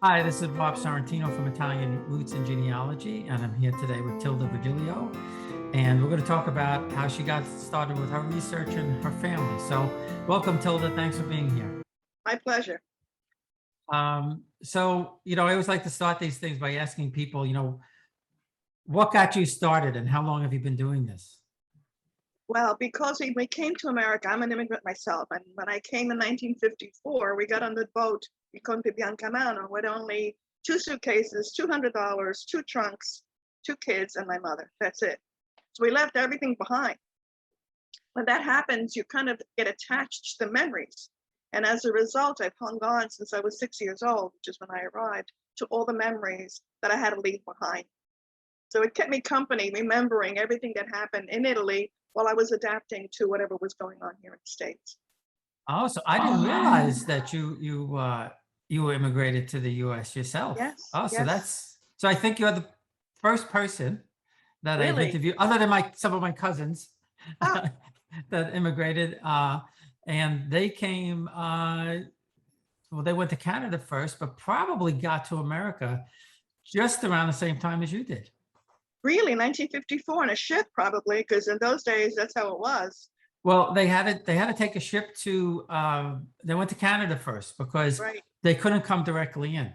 Hi, this is Bob Sorrentino from Italian Roots and Genealogy, and I'm here today with Tilda Virgilio, and we're going to talk about how she got started with her research and her family. So welcome, Tilda. Thanks for being here. My pleasure. I always like to start these things by asking people, what got you started and how long have you been doing this? Well, because we came to America, I'm an immigrant myself, and when I came in 1954, we got on the boat, we come to Biancamano with only 2 suitcases, $200, 2 trunks, 2 kids, and my mother. That's it. So we left everything behind. When that happens, you kind of get attached to the memories. And as a result, I've hung on since I was 6 years old, which is when I arrived, to all the memories that I had to leave behind. So it kept me company, remembering everything that happened in Italy while I was adapting to whatever was going on here in the States. Oh, so I didn't realize that you immigrated to the U.S. yourself. Yes, Oh, yes. so I think you're the first person that I've Really? interviewed, other than some of my cousins Ah, that immigrated, and they came. Well, they went to Canada first, but probably got to America just around the same time as you did. really? 1954 on a ship, probably, because in those days, that's how it was. Well, they had to take a ship to. They went to Canada first because Right, they couldn't come directly in.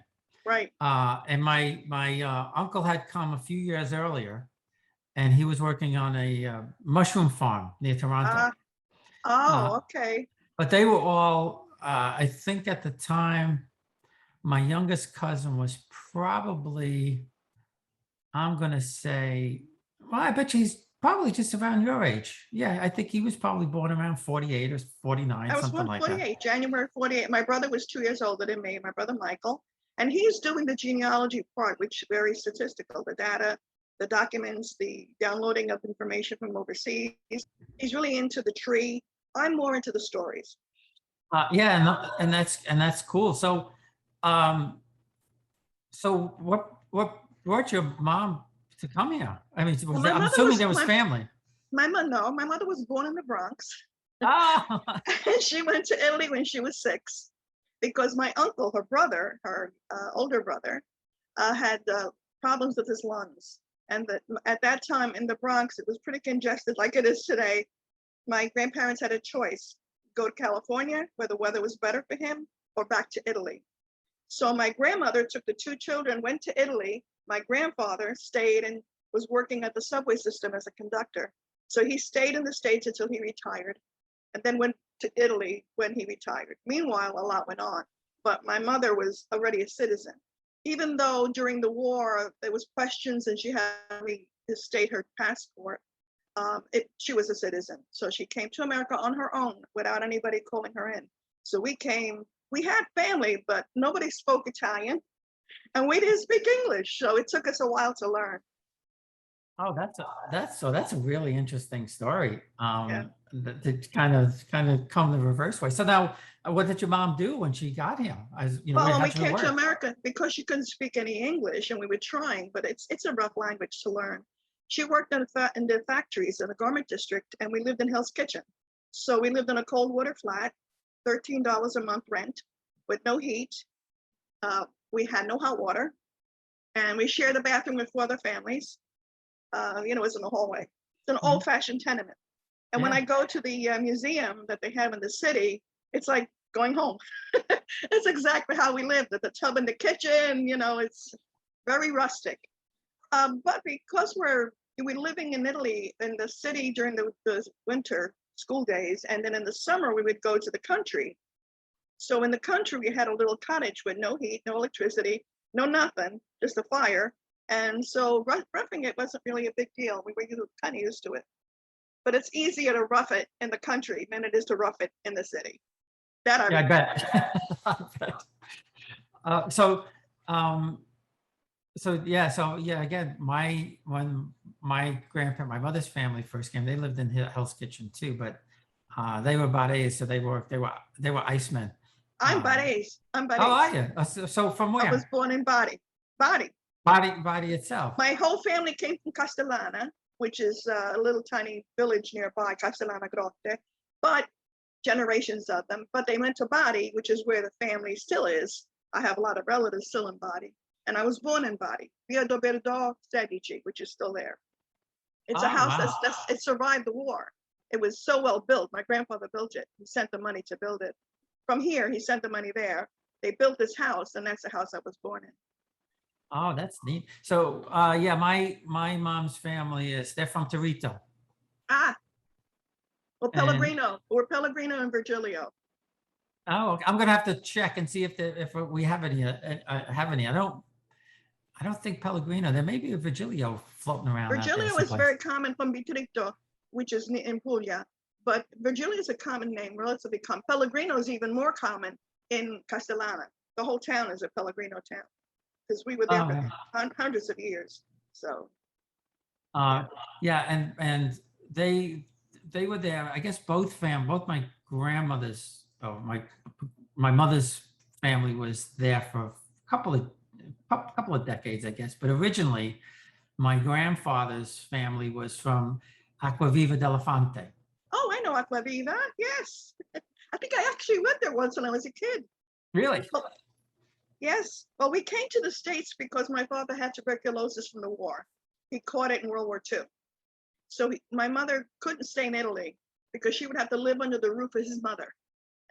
right. And my uncle had come a few years earlier, and he was working on a mushroom farm near Toronto. Ah, oh, Uh, okay. but they were all, I think at the time, my youngest cousin was probably, I'm going to say, well, I bet he's probably just around your age. Yeah, I think he was probably born around 48 or 49, I was something born like that. 48, January 48. My brother was 2 years older than me, my brother Michael, and he's doing the genealogy part, which is very statistical, the data, the documents, the downloading of information from overseas. He's really into the tree. I'm more into the stories. Yeah, and that's cool. Um, so what brought your mom to come here? I mean, Well, my I'm mother assuming was there was family. no, my mother was born in the Bronx. Oh, And she went to Italy when she was 6 because my uncle, her brother, her older brother, had problems with his lungs. And at that time in the Bronx, it was pretty congested like it is today. My grandparents had a choice: go to California, where the weather was better for him, or back to Italy. So my grandmother took the 2 children, went to Italy. My grandfather stayed and was working at the subway system as a conductor. So he stayed in the States until he retired, and then went to Italy when he retired. Meanwhile, a lot went on, but my mother was already a citizen. Even though during the war there was questions and she had to state her passport, she was a citizen. So she came to America on her own without anybody calling her in. So we had family, but nobody spoke Italian and we didn't speak English. So it took us a while to learn. oh, that's a really interesting story. Yeah. That kind of come the reverse way. So now, what did your mom do when she got here? Well, when we How'd she came to work? America, because she couldn't speak any English, and we were trying, but it's a rough language to learn. She worked in the factories in the garment district, and we lived in Hell's Kitchen. So we lived in a cold water flat, $13 a month rent, with no heat. We had no hot water, and we shared a bathroom with 4 other families. It was in the hallway. It's an Mhm. old-fashioned tenement. And when Yeah. I go to the museum that they have in the city, it's like going home. It's exactly how we lived, at the tub in the kitchen. It's very rustic. But because we're living in Italy, in the city during the winter school days, and then in the summer we would go to the country. So in the country we had a little cottage with no heat, no electricity, no nothing, just a fire. And so roughing it wasn't really a big deal. We were kind of used to it. But it's easier to rough it in the country than it is to rough it in the city. That I Yeah, I remember. bet. I bet. Uh, so, um, so yeah. Again, when my mother's family first came, they lived in Hell's Kitchen too, but they were Barres, so they were Icemen. I'm Um, Barres. I'm how are Barres. you? So from I was where? born in Bari. Bari. Body itself. My whole family came from Castellana, which is a little tiny village nearby, Castellana Grotte, but generations of them. But they went to Bari, which is where the family still is. I have a lot of relatives still in Bari, and I was born in Bari, Via WWII, which is still there. It's a Oh, house wow. it survived the war. It was so well built. My grandfather built it. He sent the money to build it. From here, he sent the money there. They built this house, and that's the house I was born in. Oh, that's neat. So, yeah, my mom's family they're from Torito. Ah, well, And Pellegrino. We're Pellegrino and Virgilio. oh, I'm gonna have to check and see if we have any. Have any? I don't think Pellegrino. There may be a Virgilio floating around out there Virgilio is someplace. very common from Bitrito, which is in Puglia, but Virgilio is a common name, relatively common. Pellegrino is even more common in Castellana. The whole town is a Pellegrino town because we were there Oh, for yeah. hundreds of years. So, Uh, yeah. yeah, and they were there. I guess both my grandmother's, oh, my mother's family was there for a couple of decades, I guess. But originally, my grandfather's family was from Acquaviva dell'Infante. Oh, I know Acquaviva. Yes. I think I actually went there once when I was a kid. Really? Well, yes. Well, we came to the States because my father had tuberculosis from the war. He caught it in World War II. So my mother couldn't stay in Italy because she would have to live under the roof of his mother.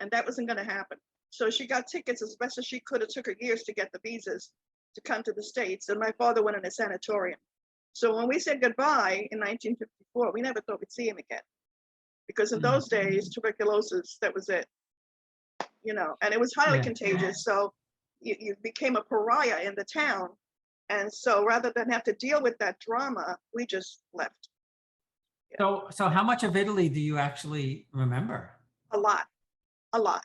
And that wasn't going to happen. So she got tickets as best as she could. It took her years to get the visas to come to the States. And my father went in a sanatorium. So when we said goodbye in 1954, we never thought we'd see him again. Because in those days, tuberculosis, that was it. And it was highly Yeah. contagious. So you became a pariah in the town. And so rather than have to deal with that drama, we just left. So how much of Italy do you actually remember? A lot, a lot.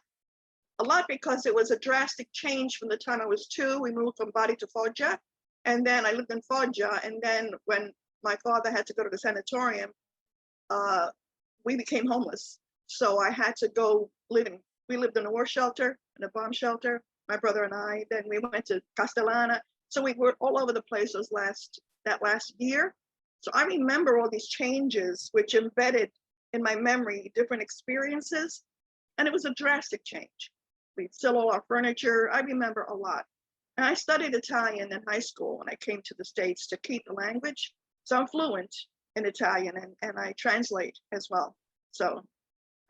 A lot because it was a drastic change from the time I was 2. We moved from Bari to Foggia, and then I lived in Foggia. And then when my father had to go to the sanatorium, we became homeless. So I had to go we lived in a war shelter, in a bomb shelter, my brother and I. Then we went to Castellana. So we were all over the place that last year. So I remember all these changes, which embedded in my memory different experiences. And it was a drastic change. We'd sell all our furniture. I remember a lot. And I studied Italian in high school when I came to the States to keep the language. So I'm fluent in Italian and I translate as well. So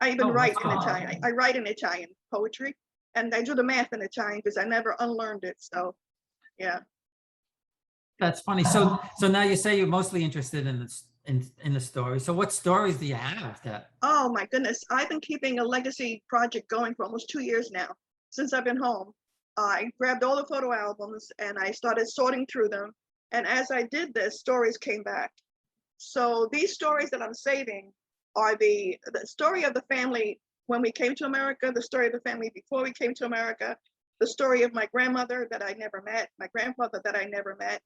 I even write in Italian. I write in Italian poetry, and I do the math in Italian because I never unlearned it. So yeah. That's funny. So now you say you're mostly interested in this in the story. So what stories do you have that? Oh my goodness. I've been keeping a legacy project going for almost 2 years now, since I've been home. I grabbed all the photo albums and I started sorting through them. And as I did this, stories came back. So these stories that I'm saving are the story of the family when we came to America, the story of the family before we came to America, the story of my grandmother that I never met, my grandfather that I never met,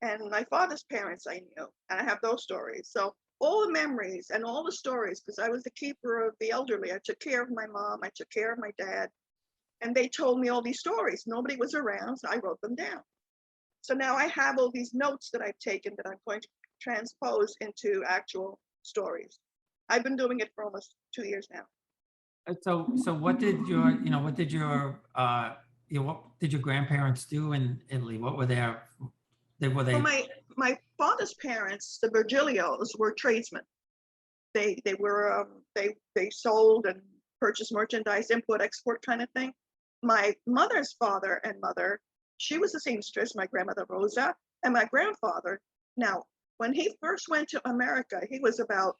and my father's parents I knew, and I have those stories. So all the memories and all the stories, because I was the keeper of the elderly. I took care of my mom, I took care of my dad, and they told me all these stories. Nobody was around, so I wrote them down. So now I have all these notes that I've taken that I'm going to transpose into actual stories. I've been doing it for almost 2 years now. So what did what did your grandparents do in Italy? What were were Well, they? my father's parents, the Virgilios, were tradesmen. They were they sold and purchased merchandise, import export kind of thing. My mother's father and mother, she was a seamstress, my grandmother Rosa, and my grandfather. Now, when he first went to America, he was about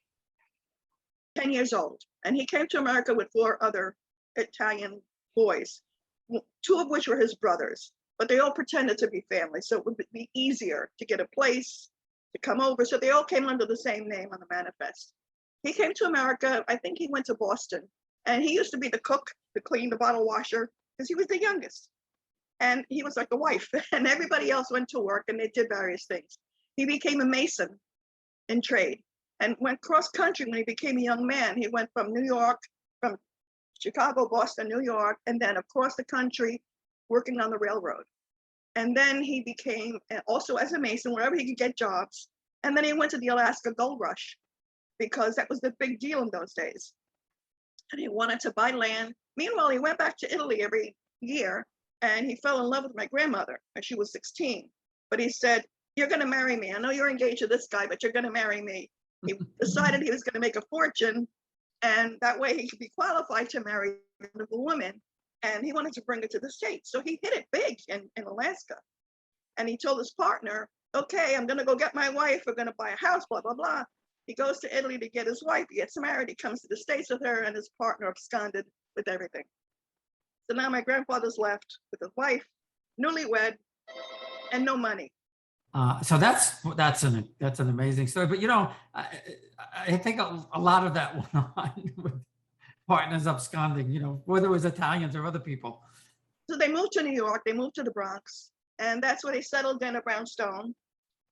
10 years old, and he came to America with 4 other Italian boys, 2 of which were his brothers, but they all pretended to be family, so it would be easier to get a place, to come over, so they all came under the same name on the manifest. He came to America, I think he went to Boston, and he used to be the cook, to clean the bottle washer, because he was the youngest. And he was like a wife, and everybody else went to work and they did various things. He became a mason in trade and went cross country when he became a young man. He went from New York, from Chicago, Boston, New York, and then across the country working on the railroad. And then he became also as a mason, wherever he could get jobs. And then he went to the Alaska Gold Rush because that was the big deal in those days. And he wanted to buy land. Meanwhile, he went back to Italy every year and he fell in love with my grandmother, and she was 16. But he said, "You're going to marry me. I know you're engaged to this guy, but you're going to marry me." He decided he was going to make a fortune, and that way he could be qualified to marry a beautiful woman. And he wanted to bring her to the States. So he hit it big in Alaska. And he told his partner, "Okay, I'm going to go get my wife. We're going to buy a house, blah, blah, blah." He goes to Italy to get his wife. He gets married. He comes to the States with her, and his partner absconded with everything. So now my grandfather's left with his wife, newlywed, and no money. So that's an amazing story. But I think a lot of that went on with partners absconding. Whether it was Italians or other people. So they moved to New York. They moved to the Bronx, and that's where they settled in at Brownstone.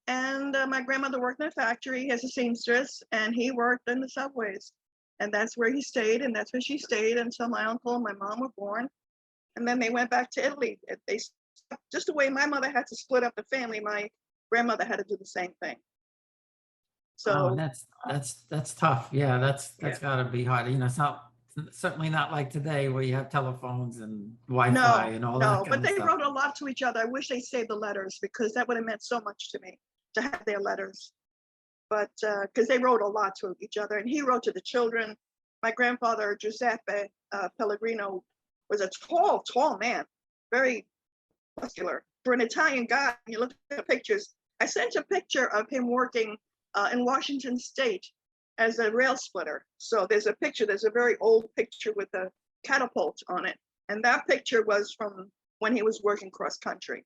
And my grandmother worked in a factory as a seamstress, and he worked in the subways. And that's where he stayed, and that's where she stayed until my uncle and my mom were born. And then they went back to Italy. They just the way my mother had to split up the family, my grandmother had to do the same thing. So that's tough. Yeah, that's yeah. got to be hard. It's certainly not like today where you have telephones and Wi-Fi and all that No, kind but of they stuff. wrote a lot to each other. I wish they saved the letters, because that would have meant so much to me to have their letters. But because they wrote a lot to each other, and he wrote to the children. My grandfather, Giuseppe Pellegrino, was a tall man, very muscular. For an Italian guy, you look at the pictures. I sent a picture of him working in Washington State as a rail splitter. So there's a very old picture with a catapult on it. And that picture was from when he was working cross country.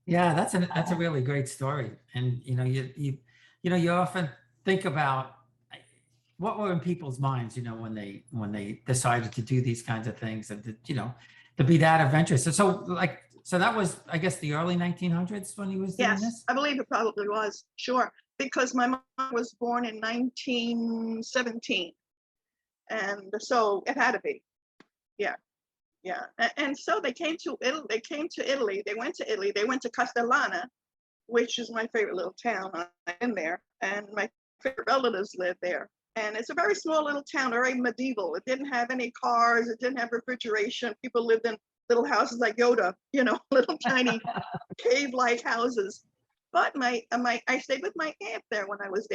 Yeah, that's a really great story. And you often think about what were in people's minds, when they decided to do these kinds of things, and to be that adventurous. So that was, I guess, the early 1900s when he was doing Yes, this. I believe it probably was. Sure, because my mom was born in 1917, and so it had to be. Yeah. Yeah, and so they came to Italy. They went to Italy. They went to Castellana, which is my favorite little town. I'm in there, and my favorite relatives live there. And it's a very small little town, very medieval. It didn't have any cars. It didn't have refrigeration. People lived in little houses like Yoda, little tiny cave-like houses. But I stayed with my aunt there when I was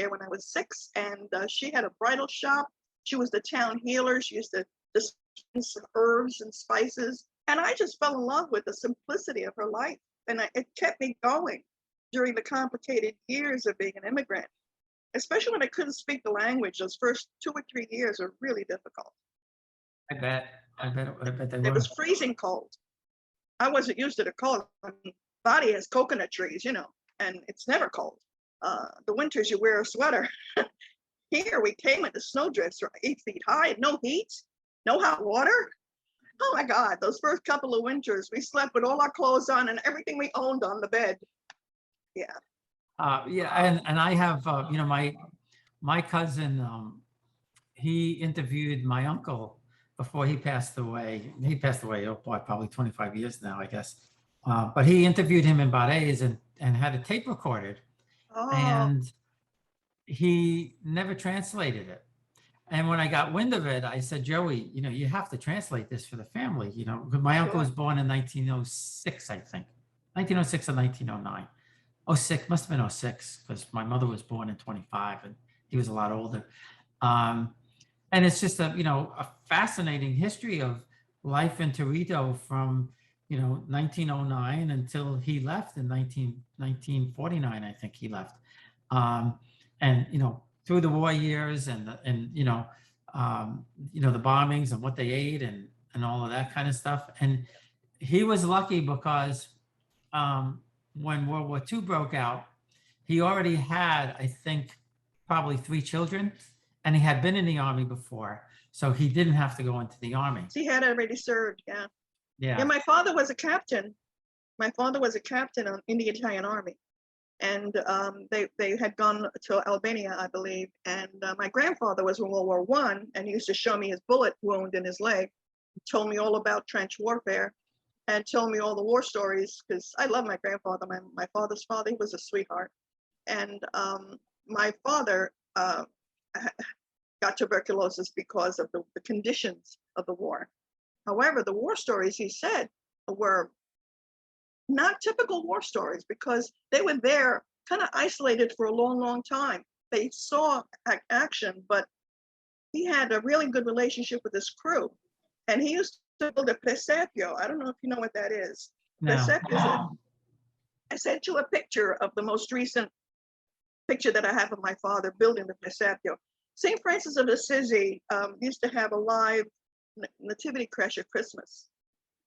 6, and she had a bridal shop. She was the town healer. She used to dispense some herbs and spices, and I just fell in love with the simplicity of her life, and it kept me going during the complicated years of being an immigrant, especially when I couldn't speak the language. Those first 2 or 3 years are really difficult. I bet they It were. was freezing cold. I wasn't used to the cold. I mean, Bari has coconut trees, and it's never cold. The winters you wear a sweater. Here we came and the snowdrifts were 8 feet high, no heat, no hot water. Oh my God, those first couple of winters, we slept with all our clothes on and everything we owned on the bed. Yeah. Yeah, and I have, my cousin, he interviewed my uncle before he passed away. He passed away, oh boy, probably 25 years now, I guess. But he interviewed him in Bari and had a tape recorded, Oh, and he never translated it. And when I got wind of it, I said, Joey, you have to translate this for the family, because my uncle sure. was born in 1906, I think, 1906 or 1909. 06, must have been 06, because my mother was born in 25 and he was a lot older. And it's just a fascinating history of life in Torito from, 1909 until he left in 1949, I think he left. And, through the war years and the bombings and what they ate and all of that kind of stuff. And he was lucky because when World War II broke out, he already had, I think, probably 3 children, and he had been in the Army before, so he didn't have to go into the Army. He had already served, yeah. Yeah. Yeah, my father was a captain. My father was a captain in the Italian Army. And they had gone to Albania, I believe. And my grandfather was in World War I, and he used to show me his bullet wound in his leg. He told me all about trench warfare and told me all the war stories, because I love my grandfather. My father's father, he was a sweetheart. And my father got tuberculosis because of the conditions of the war. However, the war stories, he said, were not typical war stories because they were there kind of isolated for a long, long time. They saw action, but he had a really good relationship with his crew. And he used to build a presepio. I don't know if you know what that is. No. Presepio. I sent you a picture of the most recent picture that I have of my father building the presepio. St. Francis of Assisi used to have a live nativity creche at Christmas.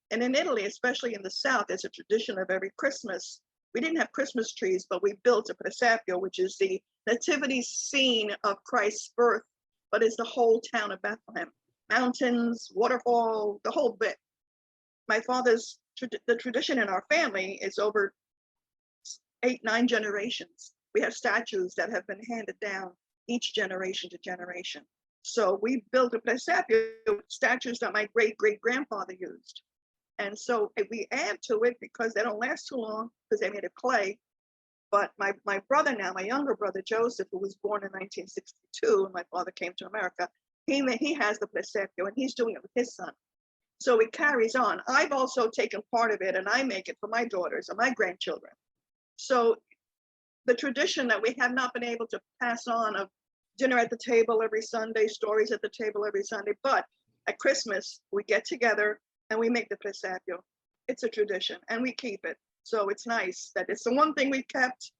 And in Italy, especially in the South, there's a tradition of every Christmas. We didn't have Christmas trees, but we built a presepio, which is the nativity scene of Christ's birth, but it's the whole town of Bethlehem. Mountains, waterfall, the whole bit. My father's, the tradition in our family is over 8, 9 generations. We have statues that have been handed down each generation to generation. So we built a presepio with statues that my great-great-grandfather used. And so we add to it because they don't last too long because they made of clay. But my brother now, my younger brother, Joseph, who was born in 1962, and my father came to America, he has the presepio and he's doing it with his son. So it carries on. I've also taken part of it and I make it for my daughters and my grandchildren. So the tradition that we have not been able to pass on of dinner at the table every Sunday, stories at the table every Sunday, but at Christmas, we get together and we make the presepio. It's a tradition and we keep it. So it's nice that it's the one thing we kept.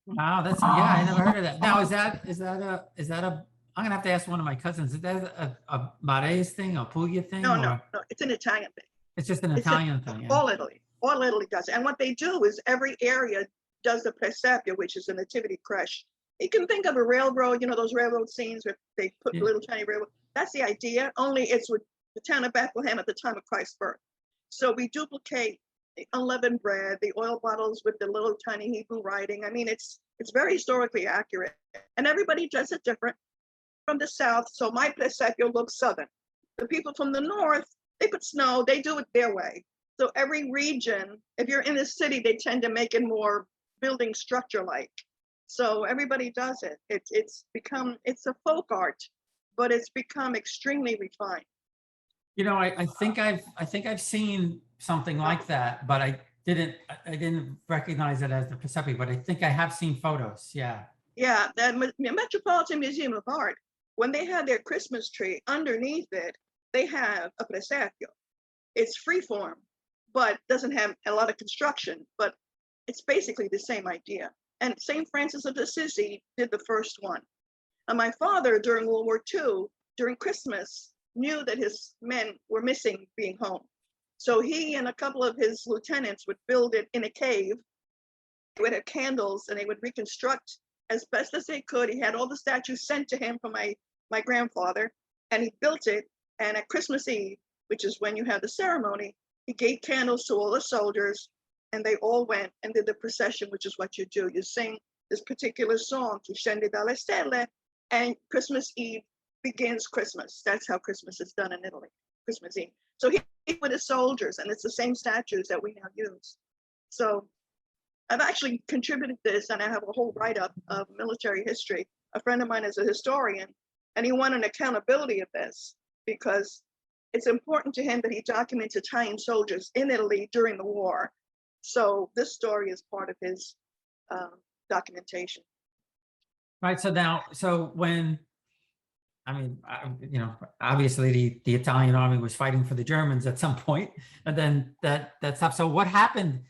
Wow, that's, yeah, I never heard of that. Now, is that a, I'm gonna have to ask one of my cousins, is that a Barese thing, a Puglia thing? No, or it's an Italian thing. It's just an It's Italian thing. Yeah. All Italy does it. And what they do is every area does the presepio, which is a nativity creche. You can think of a railroad, you know, those railroad scenes where they put little tiny railroad. That's the idea, only it's with the town of Bethlehem at the time of Christ's birth. So we duplicate the unleavened bread, the oil bottles with the little tiny Hebrew writing. I mean, it's very historically accurate. And everybody does it different from the South. So my presepio looks Southern. The people from the North, they put snow, they do it their way. So every region, if you're in the city, they tend to make it more building structure-like. So everybody does it. It's a folk art, but it's become extremely refined. You know, I think I've seen something like that, but I didn't recognize it as the presepio, but I think I have seen photos. Yeah. Yeah, the Metropolitan Museum of Art, when they have their Christmas tree, underneath it, they have a presepio. It's freeform, but doesn't have a lot of construction, but it's basically the same idea. And St. Francis of Assisi did the first one. And my father, during World War II, during Christmas, knew that his men were missing being home. So he and a couple of his lieutenants would build it in a cave. They would have candles and they would reconstruct as best as they could. He had all the statues sent to him from my grandfather, and he built it. And at Christmas Eve, which is when you have the ceremony, he gave candles to all the soldiers, and they all went and did the procession, which is what you do. You sing this particular song, Tu scendi dalle stelle, and Christmas Eve begins Christmas. That's how Christmas is done in Italy, Christmas Eve. So he with his soldiers, and it's the same statues that we now use. So I've actually contributed this, and I have a whole write-up of military history. A friend of mine is a historian, and he wanted an accountability of this because it's important to him that he documents Italian soldiers in Italy during the war. So this story is part of his documentation. Right. So now, when, I mean, you know, obviously the Italian army was fighting for the Germans at some point, and then that stopped. So what happened,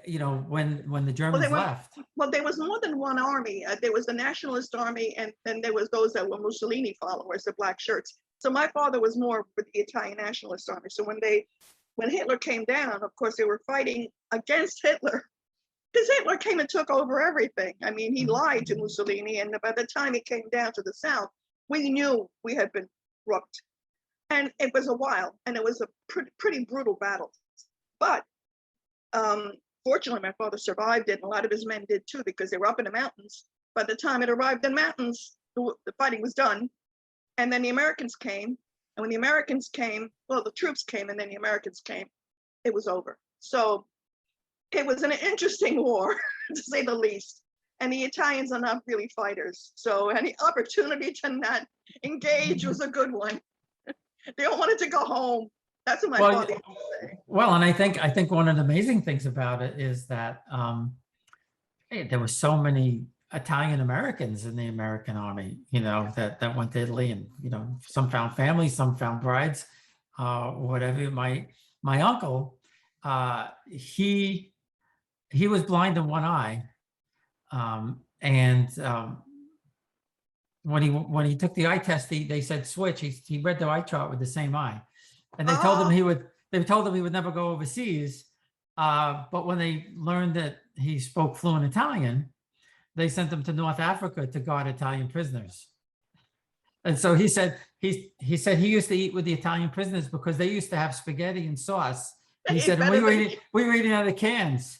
you know, when the Germans left? Well, there was more than one army. There was the Nationalist Army, and then there was those that were Mussolini followers, the black shirts. So my father was more with the Italian Nationalist Army. So when Hitler came down, of course, they were fighting against Hitler because Hitler came and took over everything. I mean, he lied to Mussolini, and by the time he came down to the South, we knew we had been rooked. And it was a while, and it was a pretty brutal battle. But fortunately, my father survived it, and a lot of his men did too, because they were up in the mountains. By the time it arrived in the mountains, the fighting was done. And then the Americans came, and when the Americans came, well, the troops came, and then the Americans came, it was over. So it was an interesting war, to say the least. And the Italians are not really fighters. So any opportunity to not engage was a good one. They all wanted to go home. That's what my Well, father used to say. well, and I think one of the amazing things about it is that hey, there were so many Italian Americans in the American army, that went to Italy, and some found families, some found brides, whatever. My uncle, he was blind in one eye, and when he took the eye test, they said switch. He read the eye chart with the same eye, and they told him Oh, he would never go overseas. But when they learned that he spoke fluent Italian, they sent him to North Africa to guard Italian prisoners. And so he said he used to eat with the Italian prisoners because they used to have spaghetti and sauce. they He ate said, and better than we were eating out of cans.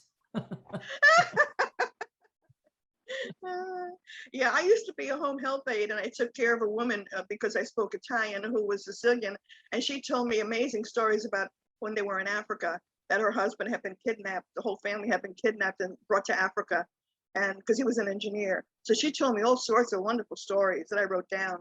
Yeah, I used to be a home health aide, and I took care of a woman because I spoke Italian who was Sicilian, and she told me amazing stories about when they were in Africa, that her husband had been kidnapped, the whole family had been kidnapped and brought to Africa, and because he was an engineer. So she told me all sorts of wonderful stories that I wrote down.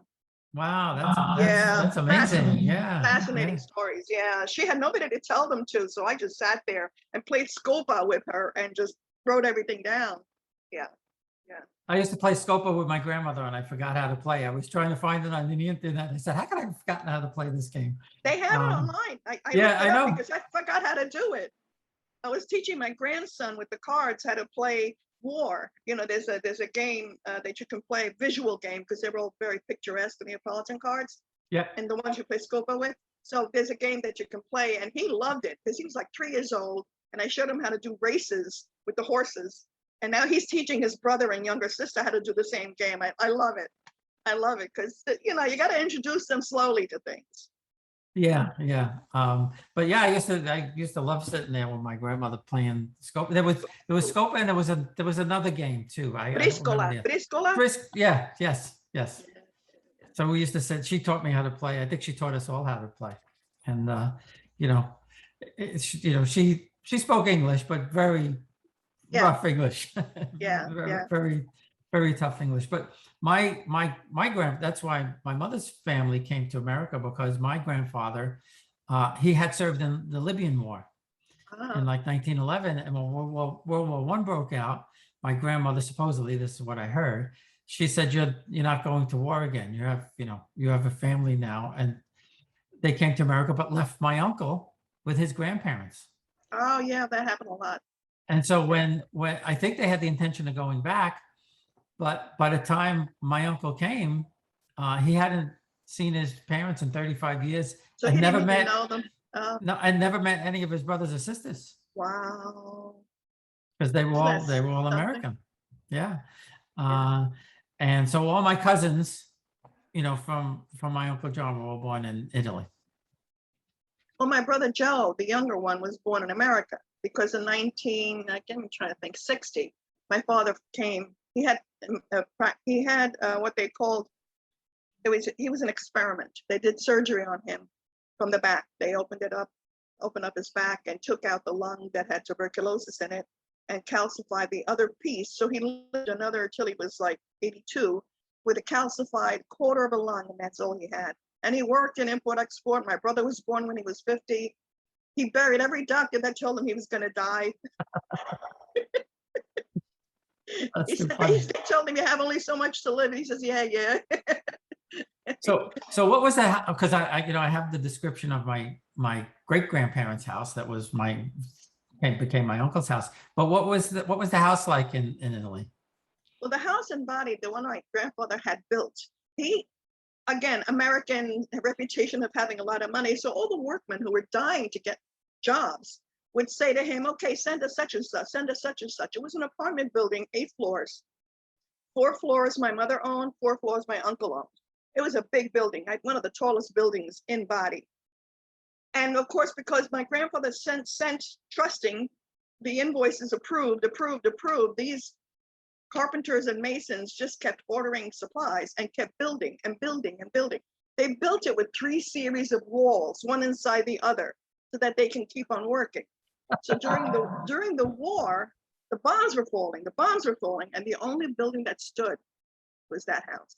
Wow, Yeah, that's amazing. Yeah, fascinating yeah. stories. Yeah, she had nobody to tell them to, so I just sat there and played Scopa with her and just wrote everything down. Yeah, yeah. I used to play Scopa with my grandmother, and I forgot how to play. I was trying to find it on the internet. I said, how could I have forgotten how to play this game? They have it Um, online. I yeah, looked I it up know. because I forgot how to do it. I was teaching my grandson with the cards how to play war. There's a game that you can play, visual game, because they're all very picturesque, the Neapolitan cards, Yeah. and the ones you play Scopa with. So there's a game that you can play, and he loved it because he was like 3 years old, and I showed him how to do races with the horses. And now he's teaching his brother and younger sister how to do the same game. I love it. I love it because you got to introduce them slowly to things. Yeah, yeah. But yeah, I used to love sitting there with my grandmother playing Scopa. There was Scopa, and there was another game too. I don't remember Briscola, the briscola. Yeah, yes. So we used to sit. She taught me how to play. I think she taught us all how to play. And you know, she spoke English, but very Yeah, rough English. yeah, Very, yeah. very, very tough English. But that's why my mother's family came to America, because my grandfather, he had served in the Libyan War in like 1911. And when World War I broke out, my grandmother, supposedly, this is what I heard, she said, you're not going to war again. You have a family now. And they came to America, but left my uncle with his grandparents. Oh, yeah, that happened a lot. And so when I think they had the intention of going back, but by the time my uncle came, he hadn't seen his parents in 35 years, So and he never didn't even met know them. Oh, no, and never met any of his brothers or sisters, wow. because they were Isn't that all they were all something? American. Yeah. Yeah. And so all my cousins, from my Uncle John, were all born in Italy. Well, my brother Joe, the younger one, was born in America because in 60, my father came. He had what they called, he was an experiment. They did surgery on him from the back. They opened up his back and took out the lung that had tuberculosis in it and calcified the other piece. So he lived another till he was like 82 with a calcified quarter of a lung, and that's all he had. And he worked in import export. My brother was born when he was 50. He buried every doctor that told him he was going to die. That's too They funny. told him you have only so much to live. And he says, yeah. So what was that? Because I have the description of my great grandparents' house that became my uncle's house. But what was the house like in Italy? Well, the house in Bari, the one my grandfather had built, he, again, American reputation of having a lot of money. So all the workmen who were dying to get jobs would say to him, okay, send us such and such, send us such and such. It was an apartment building, 8 floors. 4 floors my mother owned, 4 floors my uncle owned. It was a big building, one of the tallest buildings in Bari. And of course, because my grandfather sent trusting, the invoices approved, these carpenters and masons just kept ordering supplies and kept building and building and building. They built it with 3 series of walls, one inside the other, so that they can keep on working. So during the war, the bombs were falling, and the only building that stood was that house.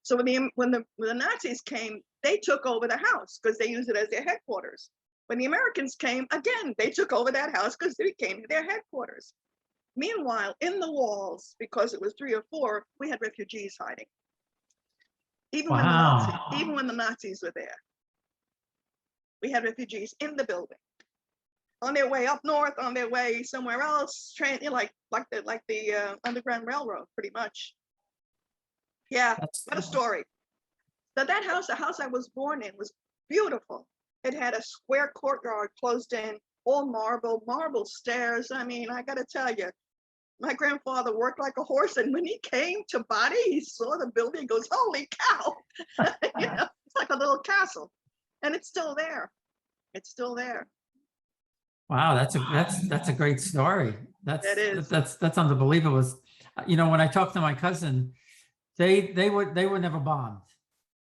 So when the Nazis came, they took over the house because they used it as their headquarters. When the Americans came, again, they took over that house because they became their headquarters. Meanwhile, in the walls, because it was 3 or 4, we had refugees hiding. Even when the Nazis were there, we had refugees in the building, on their way up north, on their way somewhere else, like the Underground Railroad, pretty much. Yeah, what a story. So that house, the house I was born in, was beautiful. It had a square courtyard closed in, all marble stairs. I mean, I got to tell you, my grandfather worked like a horse, and when he came to Bari, he saw the building. He goes, "Holy cow!" You know, it's like a little castle, and it's still there. It's still there. Wow, that's a great story. It is. That's unbelievable. You know, when I talked to my cousin, they were never bombed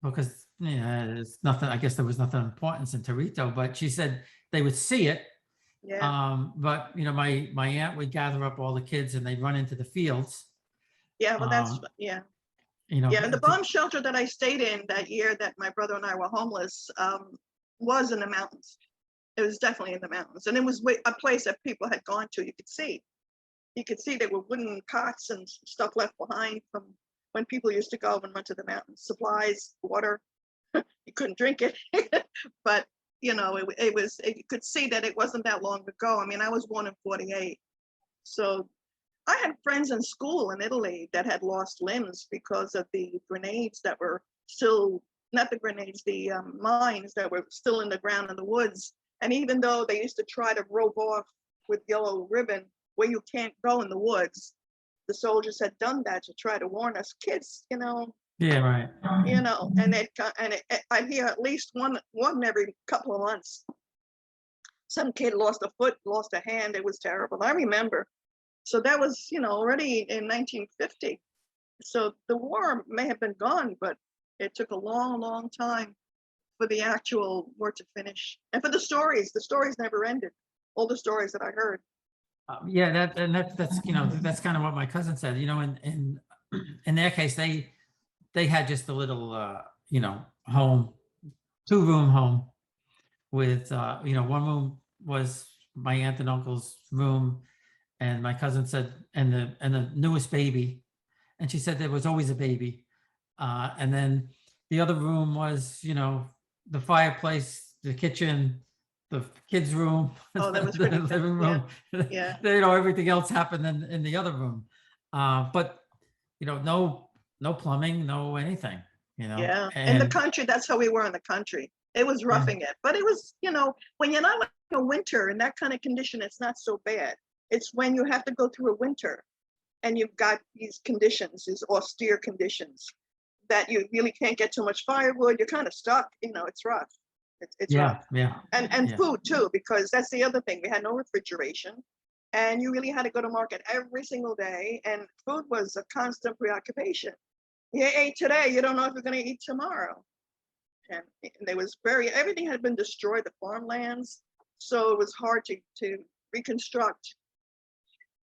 because there's nothing. I guess there was nothing important in Torito, but she said they would see it. Yeah. But you know, my aunt would gather up all the kids and they'd run into the fields. Yeah. Well, that's yeah. You know, Yeah, and the bomb shelter that I stayed in that year that my brother and I were homeless was in the mountains. It was definitely in the mountains, and it was a place that people had gone to. You could see there were wooden cots and stuff left behind from when people used to go and went to the mountains. Supplies, water. You couldn't drink it, but you know, you could see that it wasn't that long ago. I mean, I was born in '48, so I had friends in school in Italy that had lost limbs because of the grenades that were still, not the grenades, the mines that were still in the ground in the woods. And even though they used to try to rope off with yellow ribbon where you can't go in the woods, the soldiers had done that to try to warn us kids, you know. Yeah, right. You know, and I'd hear at least one every couple of months. Some kid lost a foot, lost a hand. It was terrible. I remember. So that was, you know, already in 1950. So the war may have been gone, but it took a long, long time for the actual war to finish. And for the stories never ended. All the stories that I heard. Yeah, that's you know, that's kind of what my cousin said. You know, in their case, they had just a little you know, home, 2-room home with you know, one room was my aunt and uncle's room, and my cousin said, and the newest baby, and she said there was always a baby, and then the other room was, you know, the fireplace, the kitchen, the kids' room, Oh, that was the pretty living room. Yeah. You know, everything else happened in the other room, but you know, no plumbing, no anything. You know, Yeah. In and the country, that's how we were in the country. It was roughing it, but it was, you know, when you're not like a winter in that kind of condition, it's not so bad. It's when you have to go through a winter and you've got these conditions, these austere conditions that you really can't get too much firewood. You're kind of stuck, you know, it's rough. It's rough. yeah, And yeah. food too, because that's the other thing. We had no refrigeration and you really had to go to market every single day. And food was a constant preoccupation. You ate today, you don't know if you're going to eat tomorrow. And there was everything had been destroyed, the farmlands. So it was hard to reconstruct.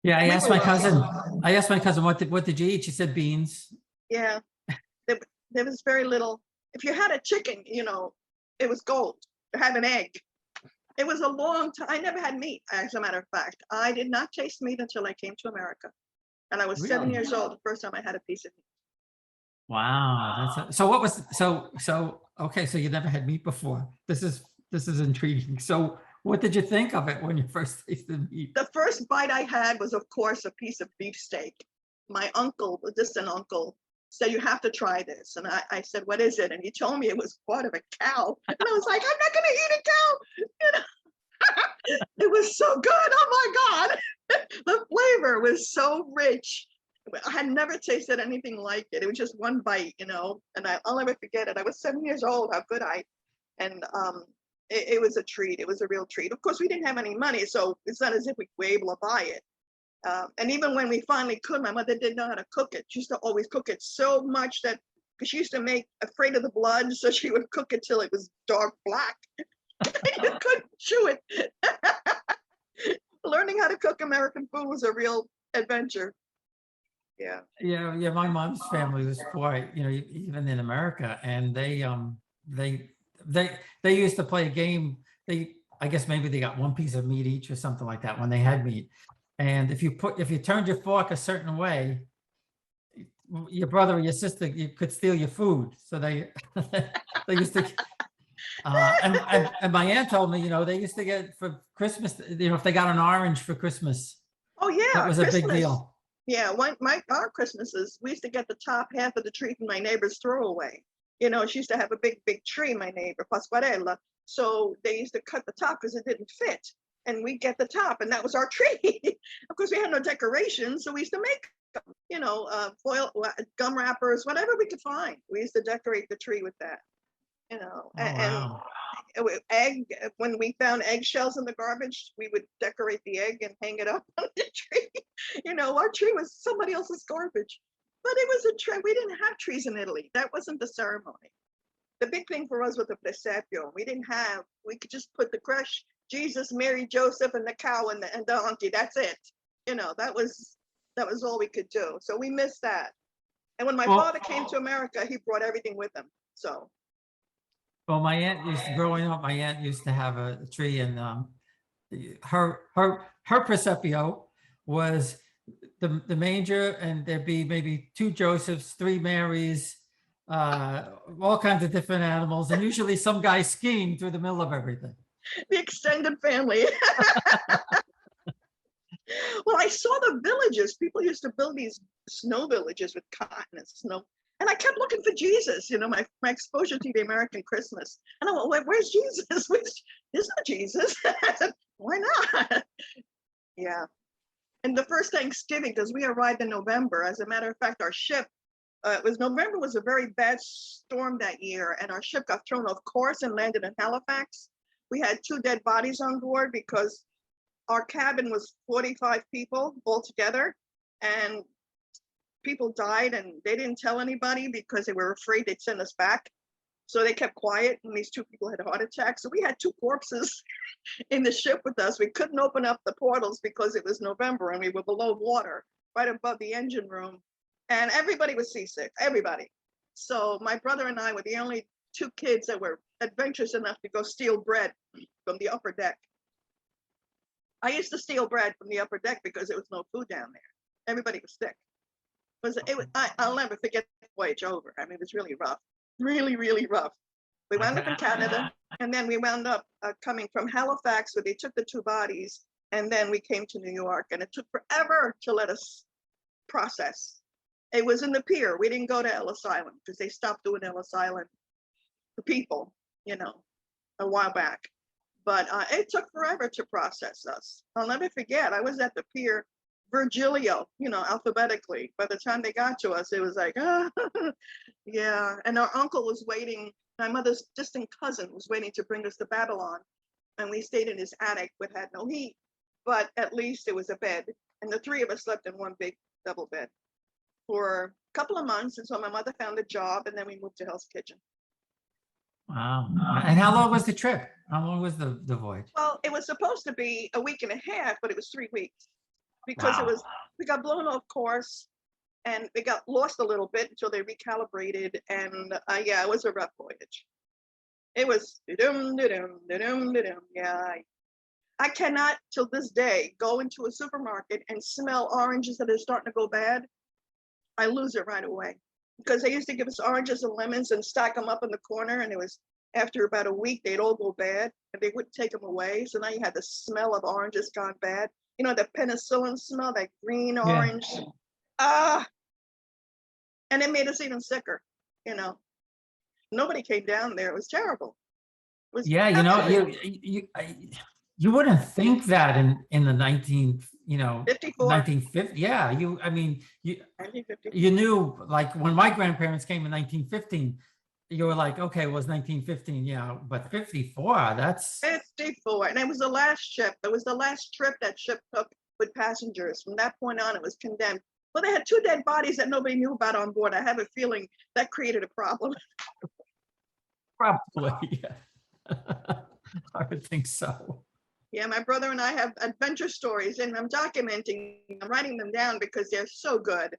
Yeah, I asked my cousin, what did you eat? She said beans. Yeah, there was very little. If you had a chicken, you know, it was gold. To have an egg. It was a long time. I never had meat, as a matter of fact. I did not taste meat until I came to America. And I was 7 Really? years old the first time I had a piece of meat. Wow, so what was okay, so you never had meat before. This is intriguing. So what did you think of it when you first tasted meat? The first bite I had was, of course, a piece of beefsteak. My uncle, a distant uncle, said, "You have to try this." And I said, "What is it?" And he told me it was part of a cow. And I was like, "I'm not going to eat a cow." You know? It was so good. Oh my God. The flavor was so rich. I had never tasted anything like it. It was just one bite, you know, and I'll never forget it. I was 7 years old, how good and it was a treat. It was a real treat. Of course, we didn't have any money, so it's not as if we were able to buy it. And even when we finally could, my mother didn't know how to cook it. She used to always cook it so much that, because she used to make afraid of the blood, so she would cook it till it was dark black. You couldn't chew it. Learning how to cook American food was a real adventure. Yeah. Yeah, my mom's family was poor, you know, even in America, and they used to play a game. I guess maybe they got one piece of meat each or something like that when they had meat. And if you turned your fork a certain way, your brother or your sister, you could steal your food. So they they used to. And my aunt told me, they used to get for Christmas, if they got an orange for Christmas, Oh that yeah, was a big Christmas. deal. Yeah, our Christmases, we used to get the top half of the tree from my neighbor's throwaway. She used to have a big tree, my neighbor, Pasquarella. So they used to cut the top because it didn't fit. And we get the top, and that was our tree. Of course, we had no decorations, so we used to make foil, gum wrappers, whatever we could find. We used to decorate the tree with that. Oh, And wow. egg, when we found eggshells in the garbage, we would decorate the egg and hang it up on the tree. Our tree was somebody else's garbage, but it was a tree. We didn't have trees in Italy. That wasn't the ceremony. The big thing for us was the presepio. We could just put the crush, Jesus, Mary, Joseph, and the cow and the donkey. That's it. That was all we could do. So we missed that. And when my Well, father came to America, he brought everything with him. So my aunt growing up, my aunt used to have a tree, and her presepio was the manger, and there'd be maybe 2 Josephs, 3 Marys, all kinds of different animals, and usually some guy skiing through the middle of everything. the extended family. Well, I saw the villages. People used to build these snow villages with cotton and snow. And I kept looking for Jesus, my exposure to the American Christmas. And I went, where's Jesus? There's no Jesus. I said, why not? Yeah. And the first Thanksgiving, because we arrived in November. As a matter of fact, our ship, November was a very bad storm that year. And our ship got thrown off course and landed in Halifax. We had 2 dead bodies on board because our cabin was 45 people altogether, and people died, and they didn't tell anybody because they were afraid they'd send us back. So they kept quiet, and these 2 people had heart attacks. So we had 2 corpses in the ship with us. We couldn't open up the portals because it was November and we were below water, right above the engine room. And everybody was seasick, everybody. So my brother and I were the only 2 kids that were adventurous enough to go steal bread from the upper deck. I used to steal bread from the upper deck because there was no food down there. Everybody was sick. I'll never forget the voyage over. I mean, it was really rough, really, really rough. We wound up in Canada, and then we wound up coming from Halifax, where they took the 2 bodies, and then we came to New York, and it took forever to let us process. It was in the pier. We didn't go to Ellis Island because they stopped doing Ellis Island for people, a while back. But it took forever to process us. I'll never forget, I was at the pier, Virgilio, alphabetically. By the time they got to us, it was like, yeah. And our uncle was waiting, my mother's distant cousin was waiting to bring us to Babylon. And we stayed in his attic, but had no heat. But at least it was a bed. And the 3 of us slept in one big double bed for a couple of months until my mother found a job, and then we moved to Hell's Kitchen. Wow. And how long was the trip? How long was the voyage? Well, it was supposed to be a week and a half, but it was 3 weeks because we got blown off course, and we got lost a little bit until they recalibrated. And yeah, it was a rough voyage. It was yeah. I cannot till this day go into a supermarket and smell oranges that are starting to go bad. I lose it right away, because they used to give us oranges and lemons and stack them up in the corner, and it was after about a week they'd all go bad, and they wouldn't take them away. So now you had the smell of oranges gone bad. The penicillin smell, that green orange. And it made us even sicker. Nobody came down there. It was terrible. It was you wouldn't think that in the 54. 1950. Yeah, you 1950. you knew, like, when my grandparents came in 1915, you were like, okay, it was 1915, yeah, but 54, that's 54. And it was the last ship. It was the last trip that ship took with passengers. From that point on, it was condemned. Well, they had 2 dead bodies that nobody knew about on board. I have a feeling that created a problem. probably, yeah. I would think so. Yeah, my brother and I have adventure stories, and I'm writing them down because they're so good.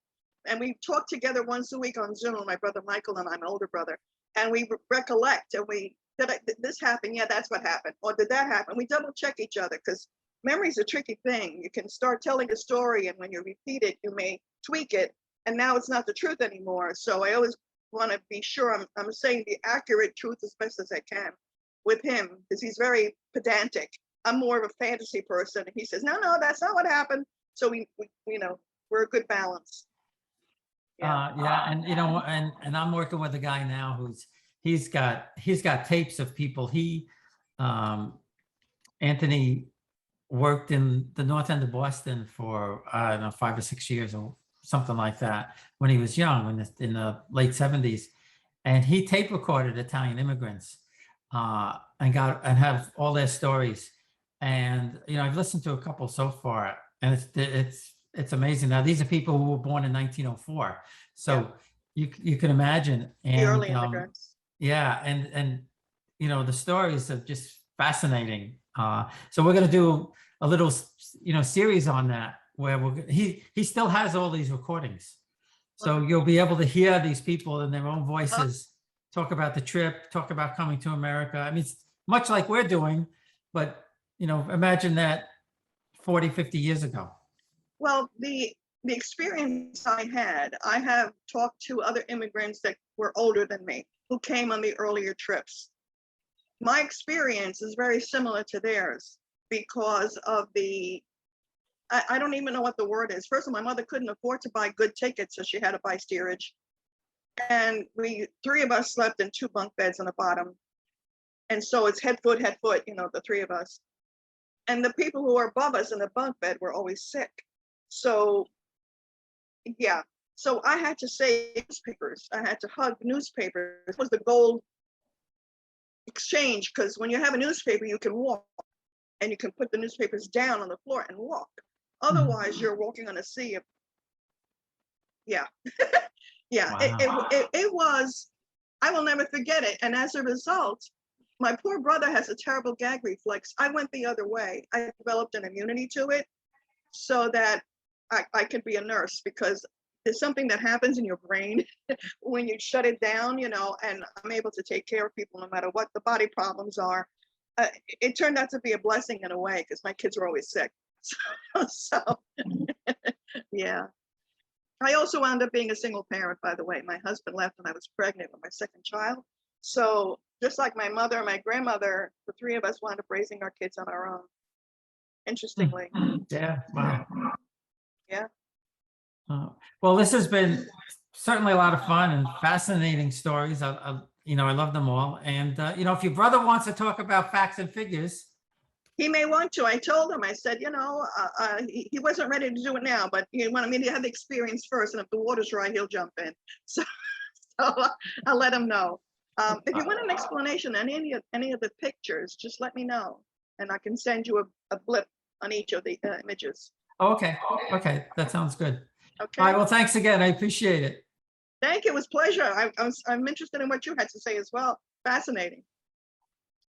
And we talk together once a week on Zoom, my brother Michael and I, my older brother, and we recollect, and we did this happen? Yeah, that's what happened. Or did that happen? We double check each other because memory is a tricky thing. You can start telling a story, and when you repeat it, you may tweak it, and now it's not the truth anymore. So I always want to be sure I'm saying the accurate truth as best as I can with him, because he's very pedantic. I'm more of a fantasy person, and he says, no, that's not what happened. So we we're a good balance. Yeah, and you know, and I'm working with a guy now who's he's got tapes of people. Anthony worked in the North End of Boston for I don't know 5 or 6 years or something like that when he was young, in the late 70s, and he tape recorded Italian immigrants and have all their stories. And you know, I've listened to a couple so far, and it's amazing. Now these are people who were born in 1904, so you can imagine. And the early immigrants. Yeah, and you know, the stories are just fascinating. So we're going to do a little series on that where he still has all these recordings, so you'll be able to hear these people in their own voices talk about the trip, talk about coming to America. I mean, it's much like we're doing, but you know, imagine that 40, 50 years ago. Well, the experience I have talked to other immigrants that were older than me who came on the earlier trips. My experience is very similar to theirs because of I don't even know what the word is. First of all, my mother couldn't afford to buy good tickets, so she had to buy steerage. And three of us slept in 2 bunk beds on the bottom. And so it's head, foot, the 3 of us. And the people who were above us in the bunk bed were always sick. So, yeah. So I had to save newspapers. I had to hug newspapers. It was the gold exchange, because when you have a newspaper, you can walk, and you can put the newspapers down on the floor and walk. Otherwise, you're walking on a sea of, yeah. Yeah, Wow. it was, I will never forget it. And as a result, my poor brother has a terrible gag reflex. I went the other way. I developed an immunity to it so that I could be a nurse, because there's something that happens in your brain when you shut it down, and I'm able to take care of people no matter what the body problems are. It turned out to be a blessing in a way, because my kids were always sick. So yeah. I also wound up being a single parent, by the way. My husband left when I was pregnant with my second child. So just like my mother and my grandmother, the 3 of us wound up raising our kids on our own, interestingly. Yeah. Wow. Yeah. Well, this has been certainly a lot of fun and fascinating stories. I love them all. And if your brother wants to talk about facts and figures, he may want to. I told him, I said, he wasn't ready to do it now, but he wanted me to have the experience first. And if the water's right, he'll jump in. So I'll let him know. If you want an explanation on any of the pictures, just let me know, and I can send you a blip on each of the images. Oh, okay. Okay. That sounds good. Okay. All right. Well, thanks again. I appreciate it. Thank you. It was a pleasure. I'm interested in what you had to say as well. Fascinating.